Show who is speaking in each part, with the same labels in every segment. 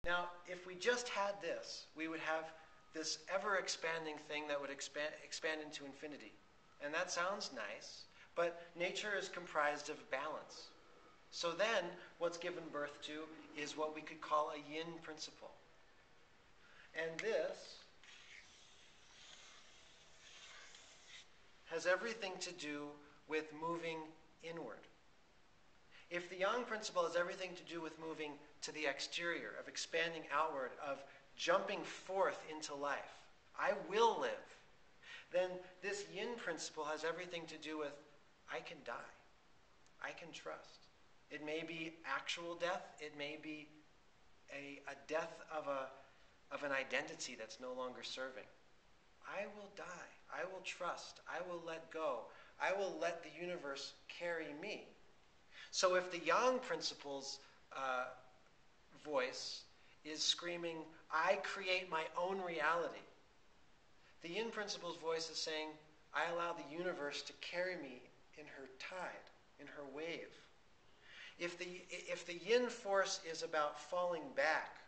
Speaker 1: Now, if we just had this, we would have this ever-expanding thing that would expand into infinity. And that sounds nice, but nature is comprised of balance. So then, what's given birth to is what we could call a yin principle. And this has everything to do with moving inward. If the yang principle has everything to do with moving to the exterior, of expanding outward, of jumping forth into life, I will live, then this yin principle has everything to do with I can die. I can trust. It may be actual death. It may be a death of an identity that's no longer serving. I will die. I will trust. I will let go. I will let the universe carry me. So if the yang principle's voice is screaming, I create my own reality, the yin principle's voice is saying, I allow the universe to carry me in her tide, in her wave. If the yin force is about falling back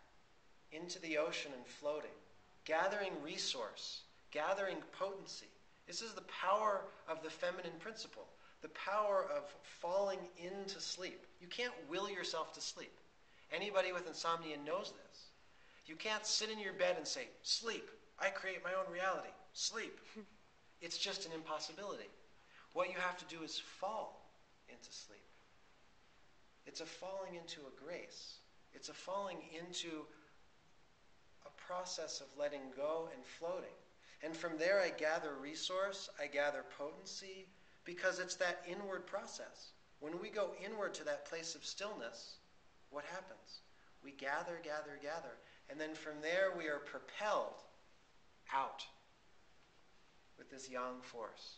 Speaker 1: into the ocean and floating, gathering resource, gathering potency, this is the power of the feminine principle, the power of falling into sleep. You can't will yourself to sleep. Anybody with insomnia knows this. You can't sit in your bed and say, sleep, I create my own reality, sleep. It's just an impossibility. What you have to do is fall into sleep. It's a falling into a grace. It's a falling into a process of letting go and floating. And from there I gather resource, I gather potency, because it's that inward process. When we go inward to that place of stillness, what happens? We gather, gather, gather. And then from there we are propelled out with this yang force.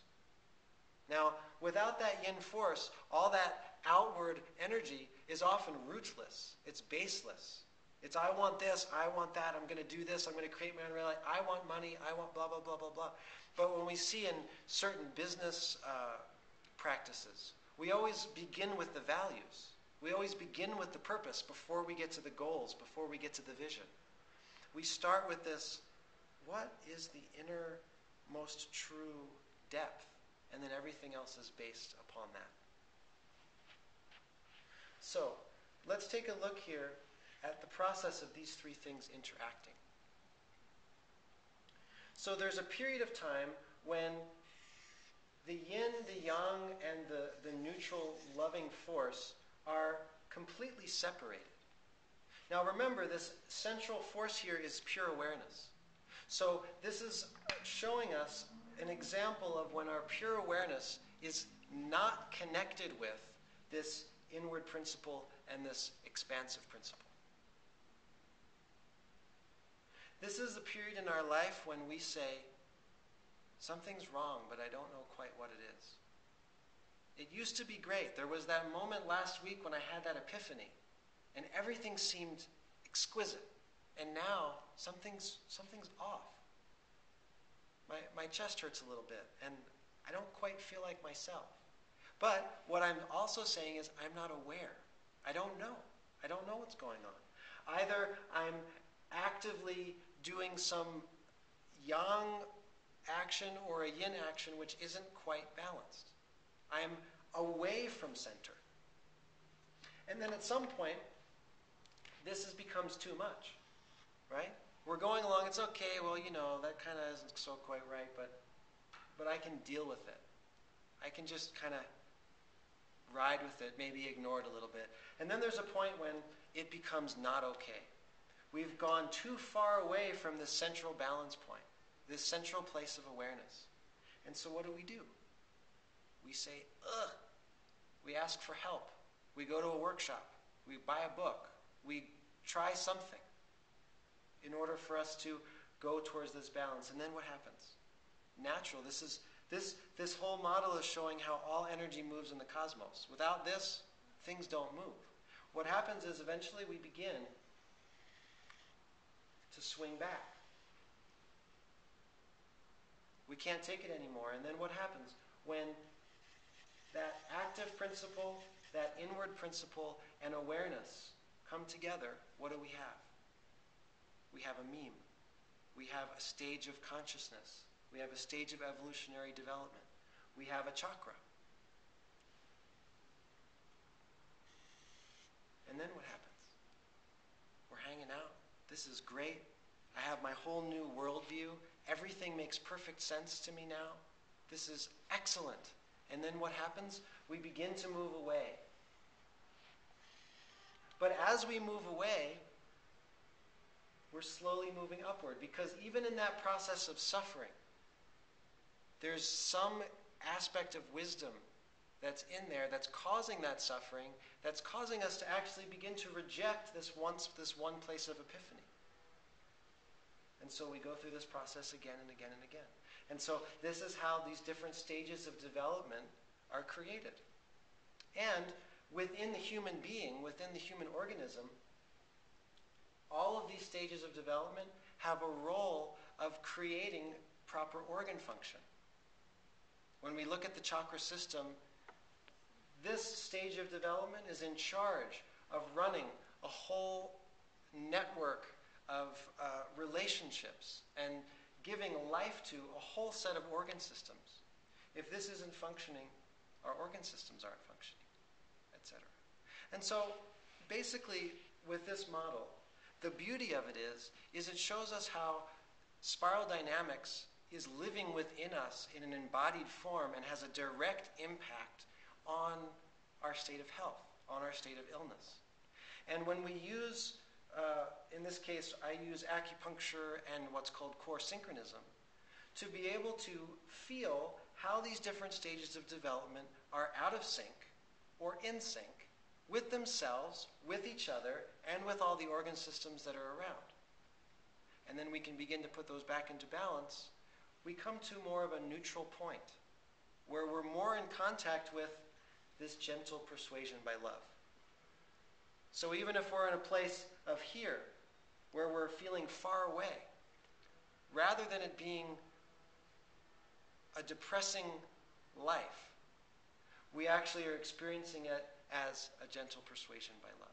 Speaker 1: Now, without that yin force, all that outward energy is often rootless. It's baseless. It's I want this, I want that, I'm going to do this, I'm going to create my own reality, I want money, I want blah, blah, blah, blah, blah. But when we see in certain business practices, we always begin with the values. We always begin with the purpose before we get to the goals, before we get to the vision. We start with this, what is the innermost true depth? And then everything else is based upon that. So, let's take a look here at the process of these three things interacting. So there's a period of time when the yin, the yang, and the neutral loving force are completely separated. Now remember, this central force here is pure awareness. So this is showing us an example of when our pure awareness is not connected with this inward principle and this expansive principle. This is the period in our life when we say, something's wrong, but I don't know quite what it is. It used to be great. There was that moment last week when I had that epiphany, and everything seemed exquisite. And now, something's off. My chest hurts a little bit, and I don't quite feel like myself. But what I'm also saying is I'm not aware. I don't know. I don't know what's going on. Either I'm actively doing some yang action or a yin action which isn't quite balanced. I'm away from center. And then at some point, this becomes too much, right? We're going along, it's okay, well, you know, that kind of isn't so quite right, but I can deal with it. I can just kind of ride with it, maybe ignore it a little bit. And then there's a point when it becomes not okay. We've gone too far away from this central balance point, this central place of awareness. And so what do? We say, ugh. We ask for help. We go to a workshop. We buy a book. We try something in order for us to go towards this balance. And then what happens? Natural. This whole model is showing how all energy moves in the cosmos. Without this, things don't move. What happens is eventually we begin to swing back. We can't take it anymore. And then what happens? When that active principle, that inward principle, and awareness come together, what do we have? we have a meme. We have a stage of consciousness. We have a stage of evolutionary development. We have a chakra. And then what happens? We're hanging out. This is great. I have my whole new worldview. Everything makes perfect sense to me now. This is excellent. And then what happens? We begin to move away. But as we move away, we're slowly moving upward, because even in that process of suffering, there's some aspect of wisdom that's in there that's causing that suffering, that's causing us to actually begin to reject this one place of epiphany. And so we go through this process again and again and again. And so this is how these different stages of development are created. And within the human being, within the human organism, all of these stages of development have a role of creating proper organ function. When we look at the chakra system, this stage of development is in charge of running a whole network of relationships and giving life to a whole set of organ systems. If this isn't functioning, our organ systems aren't functioning, etc. And so basically with this model, the beauty of it is it shows us how spiral dynamics is living within us in an embodied form and has a direct impact on our state of health, on our state of illness. And when we use, in this case, I use acupuncture and what's called core synchronism to be able to feel how these different stages of development are out of sync or in sync with themselves, with each other, and with all the organ systems that are around. And then we can begin to put those back into balance. We come to more of a neutral point where we're more in contact with this gentle persuasion by love. So even if we're in a place of here, where we're feeling far away, rather than it being a depressing life, we actually are experiencing it as a gentle persuasion by love.